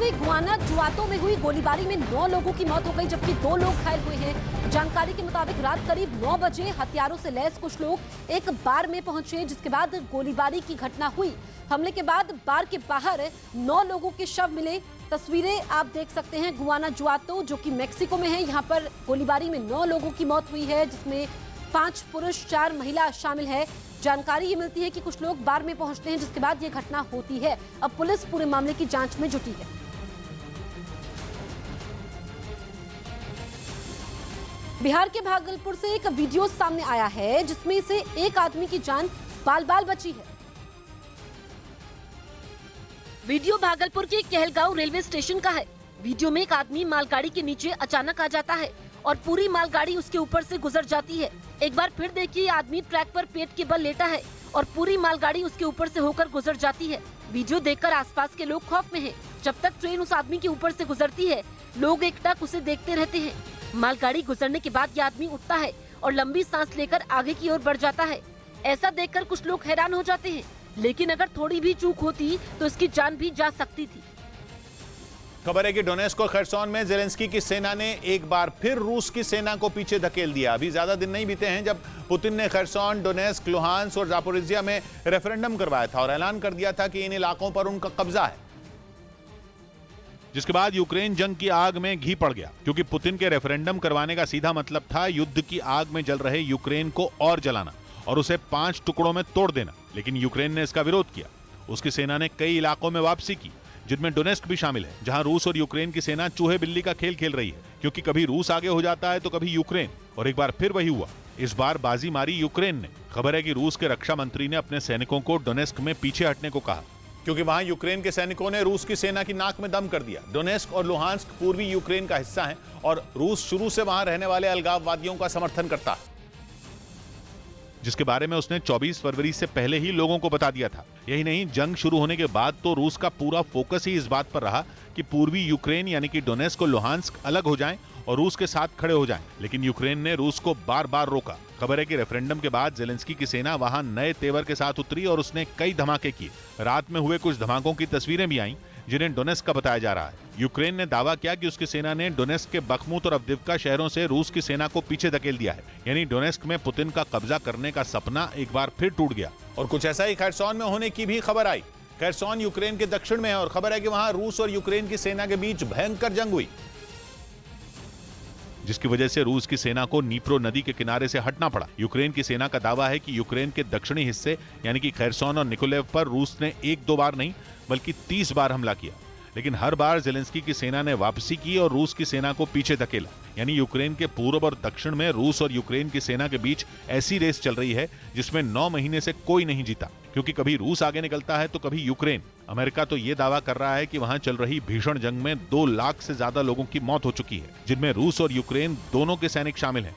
में गुआनाजुआतो में हुई गोलीबारी में 9 लोगों की मौत हो गई, जबकि 2 लोग घायल हुए हैं। जानकारी के मुताबिक रात करीब 9 बजे हथियारों से लैस कुछ लोग एक बार में पहुंचे, जिसके बाद गोलीबारी की घटना हुई। हमले के बाद बार के बाहर 9 लोगों के शव मिले। तस्वीरें आप देख सकते हैं गुआनाजुआतो, जो कि मेक्सिको में है। यहाँ पर गोलीबारी में 9 लोगों की मौत हुई है, जिसमें 5 पुरुष 4 महिला शामिल है। जानकारी ये मिलती है कि कुछ लोग बार में पहुंचते हैं, जिसके बाद ये घटना होती है। अब पुलिस पूरे मामले की जांच में जुटी है। बिहार के भागलपुर से एक वीडियो सामने आया है, जिसमें से एक आदमी की जान बाल-बाल बची है। वीडियो भागलपुर के कहलगांव रेलवे स्टेशन का है। वीडियो में एक आदमी मालगाड़ी के नीचे अचानक आ जाता है और पूरी मालगाड़ी उसके ऊपर से गुजर जाती है। एक बार फिर देखिए, आदमी ट्रैक पर पेट के बल लेटा है और पूरी मालगाड़ी उसके ऊपर से होकर गुजर जाती है। वीडियो देखकर आसपास के लोग खौफ में हैं। जब तक ट्रेन उस आदमी के ऊपर से गुजरती है, लोग एकटक उसे देखते रहते हैं। मालगाड़ी गुजरने के बाद ये आदमी उठता है और लंबी सांस लेकर आगे की ओर बढ़ जाता है। ऐसा देखकर कुछ लोग हैरान हो जाते हैं, लेकिन अगर थोड़ी भी चूक होती तो इसकी जान भी जा सकती थी। खबर है कि डोनेस्क और खरसोन में जेलेंस्की की सेना ने एक बार फिर रूस की सेना को पीछे धकेल दिया। अभी ज्यादा दिन नहीं बीते हैं जब पुतिन ने खरसोन, डोनेस्क, लुहांस्क और जापोरिजिया में रेफरेंडम करवाया था और ऐलान कर दिया था कि इन इलाकों पर उनका कब्जा है, जिसके बाद यूक्रेन जंग की आग में घी पड़ गया, क्योंकि पुतिन के रेफरेंडम करवाने का सीधा मतलब था युद्ध की आग में जल रहे यूक्रेन को और जलाना और उसे 5 टुकड़ों में तोड़ देना। लेकिन यूक्रेन ने इसका विरोध किया। उसकी सेना ने कई इलाकों में वापसी की, जिनमें डोनेस्क भी शामिल है, जहां रूस और यूक्रेन की सेना चूहे बिल्ली का खेल खेल रही है, क्योंकि कभी रूस आगे हो जाता है तो कभी यूक्रेन, और एक बार फिर वही हुआ। इस बार बाजी मारी यूक्रेन ने। खबर है कि रूस के रक्षा मंत्री ने अपने सैनिकों को डोनेस्क में पीछे हटने को कहा, क्योंकि वहां यूक्रेन के सैनिकों ने रूस की सेना की नाक में दम कर दिया। डोनेस्क और लुहांस्क पूर्वी यूक्रेन का हिस्सा है और रूस शुरू से वहां रहने वाले अलगाववादियों का समर्थन करता है, जिसके बारे में उसने 24 फरवरी से पहले ही लोगों को बता दिया था। यही नहीं, जंग शुरू होने के बाद तो रूस का पूरा फोकस ही इस बात पर रहा कि पूर्वी यूक्रेन यानी कि डोनेस्क और लुहांस्क अलग हो जाएं और रूस के साथ खड़े हो जाएं। लेकिन यूक्रेन ने रूस को बार बार रोका। खबर है कि रेफरेंडम के बाद जेलेंस्की की सेना वहां नए तेवर के साथ उतरी और उसने कई धमाके किए। रात में हुए कुछ धमाकों की तस्वीरें भी आईं, जिन्हें डोनेस्क का बताया जा रहा है। यूक्रेन ने दावा किया कि उसकी सेना ने डोनेस्क के बखमुत और अवदिव्का शहरों से रूस की सेना को पीछे धकेल दिया है। यानी डोनेस्क में पुतिन का कब्जा करने का सपना एक बार फिर टूट गया। और कुछ ऐसा ही खरसोन में होने की भी खबर आई। खरसोन यूक्रेन के दक्षिण में है और खबर है कि वहां रूस और यूक्रेन की सेना के बीच भयंकर जंग हुई, जिसकी वजह से रूस की सेना को नीप्रो नदी के किनारे से हटना पड़ा। यूक्रेन की सेना का दावा है कि यूक्रेन के दक्षिणी हिस्से यानी कि खरसोन और निकोलेव पर रूस ने 1-2 बार नहीं बल्कि 30 बार हमला किया। लेकिन हर बार जेलेंस्की की सेना ने वापसी की और रूस की सेना को पीछे धकेला। यानी यूक्रेन के पूर्व और दक्षिण में रूस और यूक्रेन की सेना के बीच ऐसी रेस चल रही है जिसमें 9 महीने से कोई नहीं जीता, क्योंकि कभी रूस आगे निकलता है तो कभी यूक्रेन। अमेरिका तो ये दावा कर रहा है कि वहां चल रही भीषण जंग में 2 लाख से ज्यादा लोगों की मौत हो चुकी है, जिनमें रूस और यूक्रेन दोनों के सैनिक शामिल हैं।